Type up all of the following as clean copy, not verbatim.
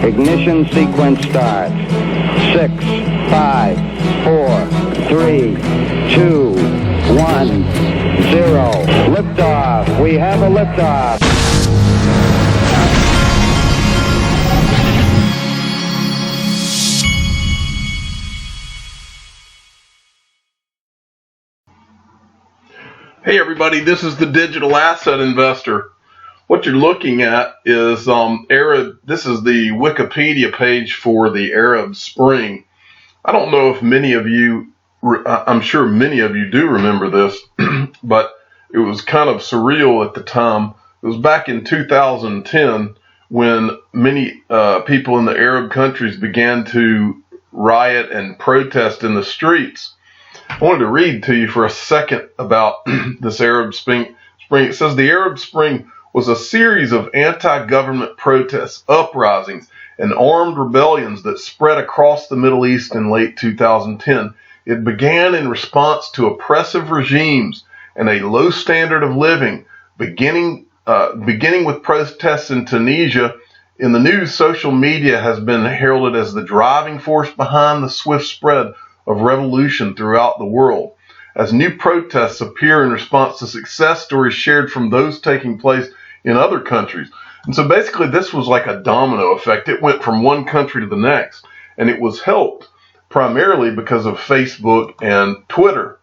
Ignition sequence starts. 6, 5, 4, 3, 2, 1, 0. Liftoff. We have a liftoff. Hey everybody, this is the Digital Asset Investor. What you're looking at is this is the Wikipedia page for the Arab Spring. I don't know if many of you, I'm sure many of you do remember this, but it was kind of surreal at the time. It was back in 2010 when many people in the Arab countries began to riot and protest in the streets. I wanted to read to you for a second about this Arab Spring. It says the Arab Spring was a series of anti-government protests, uprisings, and armed rebellions that spread across the Middle East in late 2010. It began in response to oppressive regimes and a low standard of living, beginning with protests in Tunisia. In the news, social media has been heralded as the driving force behind the swift spread of revolution throughout the world. As new protests appear in response to success stories shared from those taking place in other countries. And so basically this was like a domino effect. It went from one country to the next, and it was helped primarily because of Facebook and Twitter.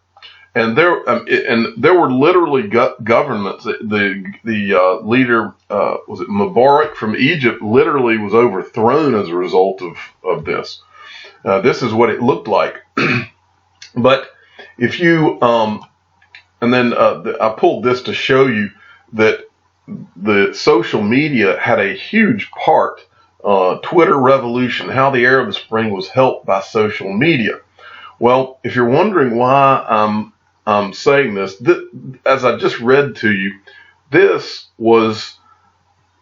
And there were literally governments. The leader, was it Mubarak from Egypt, literally was overthrown as a result of this. This is what it looked like. But if you, and then I pulled this to show you that the social media had a huge part, Twitter revolution, how the Arab Spring was helped by social media. Well, if you're wondering why I'm saying this, as I just read to you, this was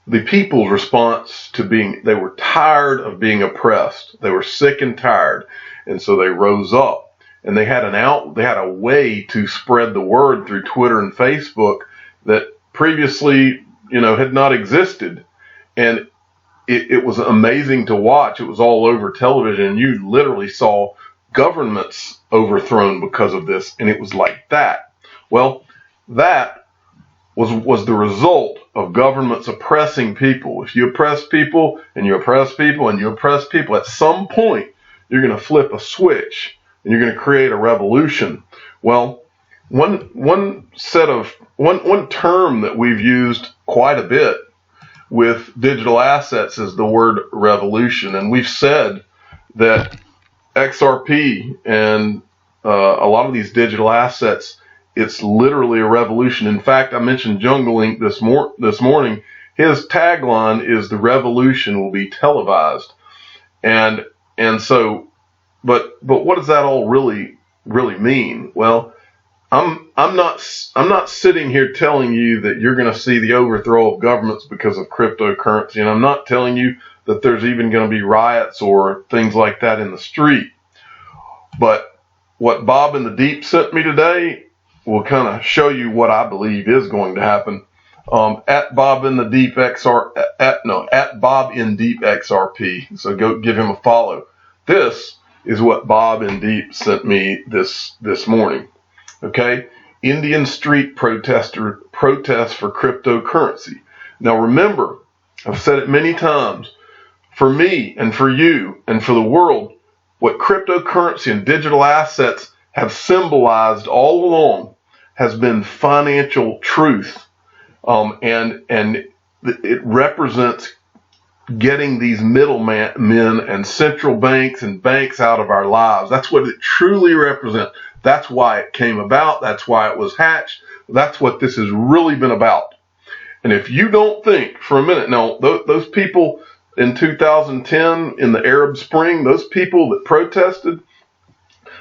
the people's response to they were tired of being oppressed. They were sick and tired. And so they rose up, and they had a way to spread the word through Twitter and Facebook that previously, had not existed. And it was amazing to watch. It was all over television. You literally saw governments overthrown because of this. And it was like that. Well, that was the result of governments oppressing people. If you oppress people and you oppress people and you oppress people, at some point you're going to flip a switch and you're going to create a revolution. Well, one term that we've used quite a bit with digital assets is the word revolution. And we've said that XRP and a lot of these digital assets, it's literally a revolution. In fact, I mentioned Jungle Inc. this morning. His tagline is "The revolution will be televised," and so, but what does that all really mean? Well, I'm not sitting here telling you that you're going to see the overthrow of governments because of cryptocurrency, and I'm not telling you that there's even going to be riots or things like that in the street. But what Bob in the Deep sent me today will kind of show you what I believe is going to happen. At Bob in the Deep at Bob in Deep XRP. So go give him a follow. This is what Bob in Deep sent me this morning. Okay, Indian street protests for cryptocurrency. Now remember, I've said it many times. For me and for you and for the world, what cryptocurrency and digital assets have symbolized all along has been financial truth, and it represents getting these middlemen and central banks and banks out of our lives. That's what it truly represents. That's why it came about. That's why it was hatched. That's what this has really been about. And if you don't think for a minute, now those people in 2010 in the Arab Spring, those people that protested,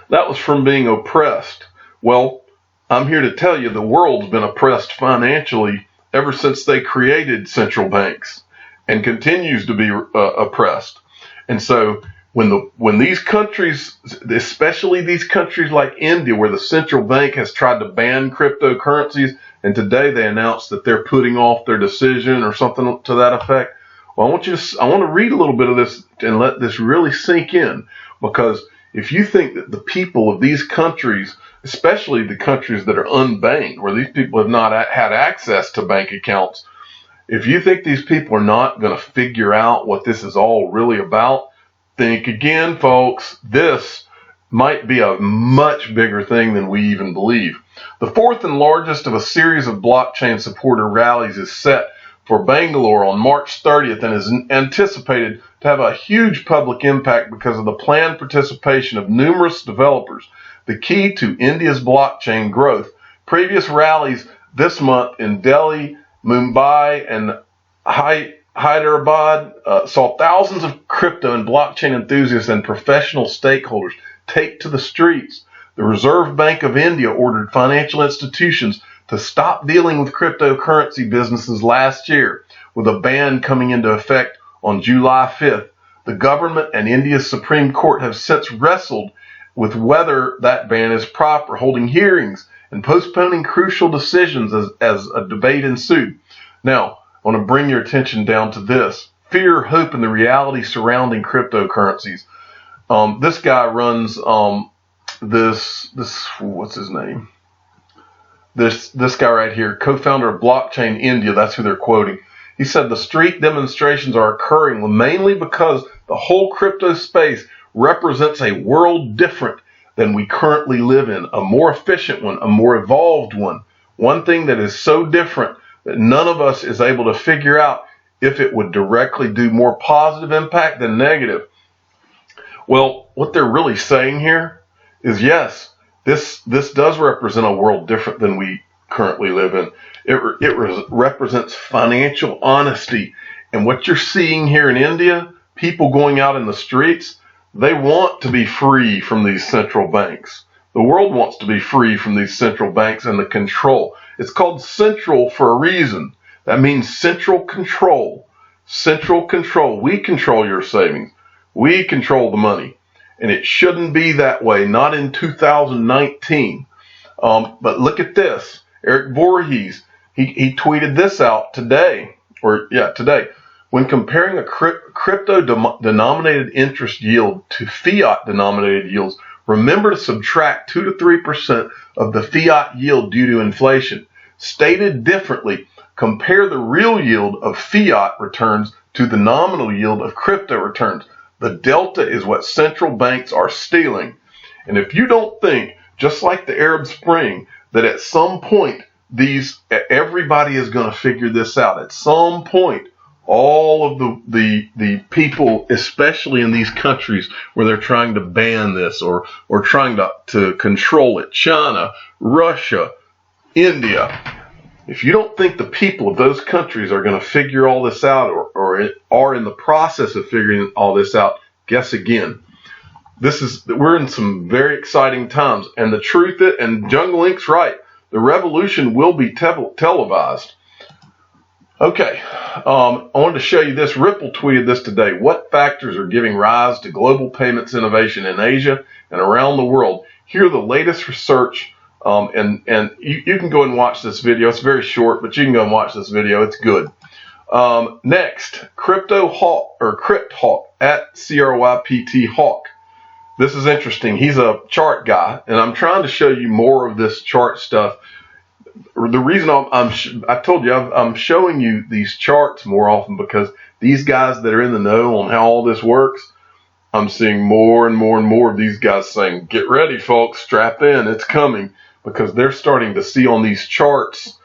that was from being oppressed. Well, I'm here to tell you the world's been oppressed financially ever since they created central banks, and continues to be oppressed. And so when these countries, especially these countries like India, where the central bank has tried to ban cryptocurrencies, and today they announced that they're putting off their decision or something to that effect. Well, I want to read a little bit of this and let this really sink in, because if you think that the people of these countries, especially the countries that are unbanked, where these people have not had access to bank accounts, if you think these people are not going to figure out what this is all really about, think again, folks. This might be a much bigger thing than we even believe. The fourth and largest of a series of blockchain supporter rallies is set for Bangalore on March 30th and is anticipated to have a huge public impact because of the planned participation of numerous developers, the key to India's blockchain growth. Previous rallies this month in Delhi, Mumbai, and Hyderabad saw thousands of crypto and blockchain enthusiasts and professional stakeholders take to the streets. The Reserve Bank of India ordered financial institutions to stop dealing with cryptocurrency businesses last year, with a ban coming into effect on July 5th. The government and India's Supreme Court have since wrestled with whether that ban is proper, holding hearings and postponing crucial decisions as a debate ensued. Now, I want to bring your attention down to this. Fear, hope, and the reality surrounding cryptocurrencies. This guy runs what's his name? This guy right here, co-founder of Blockchain India, that's who they're quoting. He said the street demonstrations are occurring mainly because the whole crypto space represents a world different than we currently live in, a more efficient one, a more evolved one, one thing that is so different that none of us is able to figure out if it would directly do more positive impact than negative. Well, what they're really saying here is, yes, this does represent a world different than we currently live in. It represents financial honesty. And what you're seeing here in India, people going out in the streets, they want to be free from these central banks. The world wants to be free from these central banks and the control. It's called central for a reason. That means central control. Central control. We control your savings. We control the money. And it shouldn't be that way, not in 2019. But look at this. Eric Voorhees, he tweeted this out today. When comparing a crypto-denominated interest yield to fiat-denominated yields, remember to subtract 2 to 3% of the fiat yield due to inflation. Stated differently, compare the real yield of fiat returns to the nominal yield of crypto returns. The delta is what central banks are stealing. And if you don't think, just like the Arab Spring, that at some point everybody is going to figure this out. At some point, all of the people, especially in these countries where they're trying to ban this or trying to control it, China, Russia, India, if you don't think the people of those countries are going to figure all this out or are in the process of figuring all this out, guess again. We're in some very exciting times, and the truth is, and Jungle Ink's right, the revolution will be televised. Okay, I wanted to show you this. Ripple tweeted this today. What factors are giving rise to global payments innovation in Asia and around the world? Here are the latest research, and you can go and watch this video. It's very short, but you can go and watch this video. It's good. Next, Crypto Hawk, or Crypt Hawk, at CRYPT Hawk. This is interesting. He's a chart guy, and I'm trying to show you more of this chart stuff. The reason I told you I'm showing you these charts more often because these guys that are in the know on how all this works, I'm seeing more and more and more of these guys saying, get ready, folks, strap in, it's coming, because they're starting to see on these charts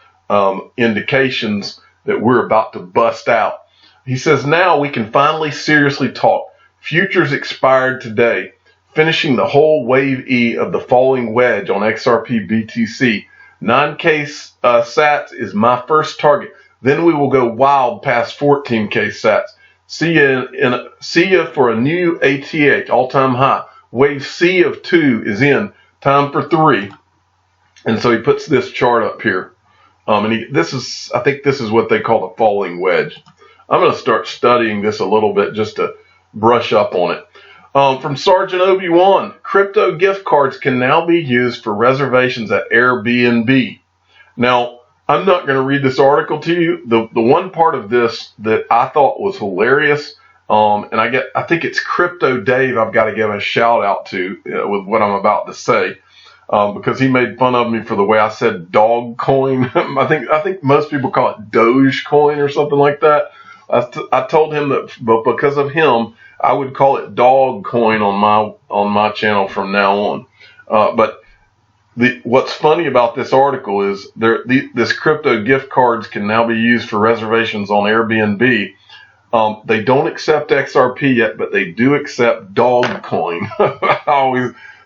indications that we're about to bust out. He says, now we can finally seriously talk. Futures expired today, finishing the whole wave E of the falling wedge on XRP BTC. 9K sats is my first target. Then we will go wild past 14K sats. See ya for a new ATH, all-time high. Wave C of 2 is in. Time for 3. And so he puts this chart up here. I think this is what they call the falling wedge. I'm going to start studying this a little bit just to brush up on it. From Sergeant Obi-Wan, crypto gift cards can now be used for reservations at Airbnb. Now, I'm not going to read this article to you. The one part of this that I thought was hilarious, and I think it's Crypto Dave I've got to give a shout out to with what I'm about to say, because he made fun of me for the way I said dog coin. I think most people call it Doge coin or something like that. I told him that, but because of him, I would call it dog coin on my channel from now on. But what's funny about this article is this crypto gift cards can now be used for reservations on Airbnb. They don't accept XRP yet, but they do accept Dogecoin.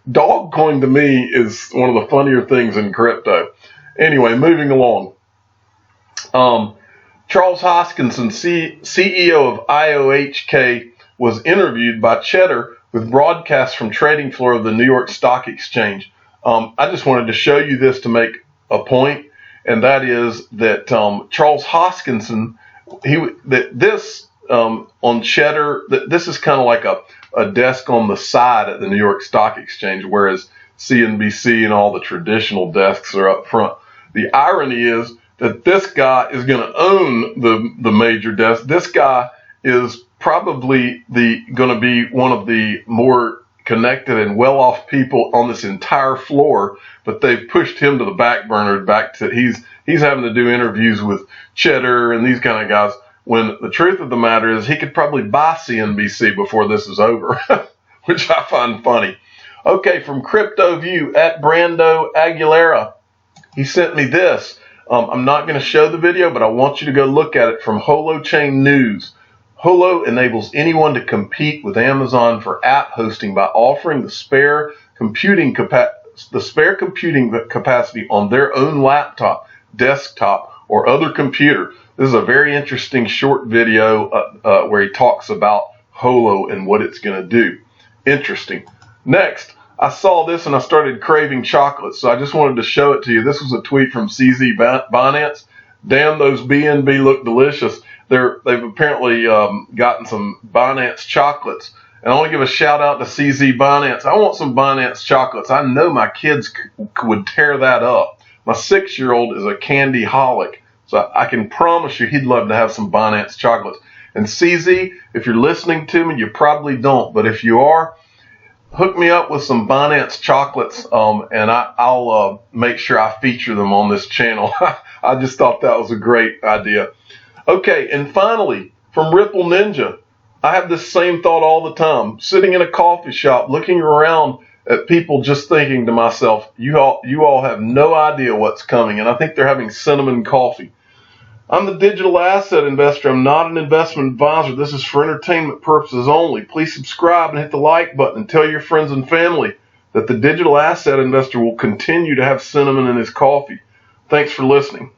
Dogecoin to me is one of the funnier things in crypto. Anyway, moving along. Charles Hoskinson, CEO of IOHK, was interviewed by Cheddar with broadcasts from trading floor of the New York Stock Exchange. I just wanted to show you this to make a point, and that is that Charles Hoskinson, on Cheddar, this is kind of like a desk on the side at the New York Stock Exchange, whereas CNBC and all the traditional desks are up front. The irony is that this guy is going to own the major desk. This guy is probably going to be one of the more connected and well-off people on this entire floor, but they've pushed him to the back burner. He's having to do interviews with Cheddar and these kind of guys, when the truth of the matter is he could probably buy CNBC before this is over, which I find funny. Okay, from Crypto View at Brando Aguilera, he sent me this. I'm not going to show the video, but I want you to go look at it from Holochain News. Holo enables anyone to compete with Amazon for app hosting by offering the spare computing capacity on their own laptop, desktop, or other computer. This is a very interesting short video where he talks about Holo and what it's going to do. Interesting. Next, I saw this and I started craving chocolate, so I just wanted to show it to you. This was a tweet from CZ Binance. Damn, those BNB look delicious. They've apparently gotten some Binance chocolates. And I want to give a shout out to CZ Binance. I want some Binance chocolates. I know my kids would tear that up. My 6-year-old is a candy holic, so I can promise you he'd love to have some Binance chocolates. And CZ, if you're listening to me, you probably don't, but if you are, hook me up with some Binance chocolates, and I'll make sure I feature them on this channel. I just thought that was a great idea. Okay, and finally, from Ripple Ninja, I have this same thought all the time. Sitting in a coffee shop, looking around at people, just thinking to myself, you all have no idea what's coming, and I think they're having cinnamon coffee. I'm the digital asset investor. I'm not an investment advisor. This is for entertainment purposes only. Please subscribe and hit the like button and tell your friends and family that the digital asset investor will continue to have cinnamon in his coffee. Thanks for listening.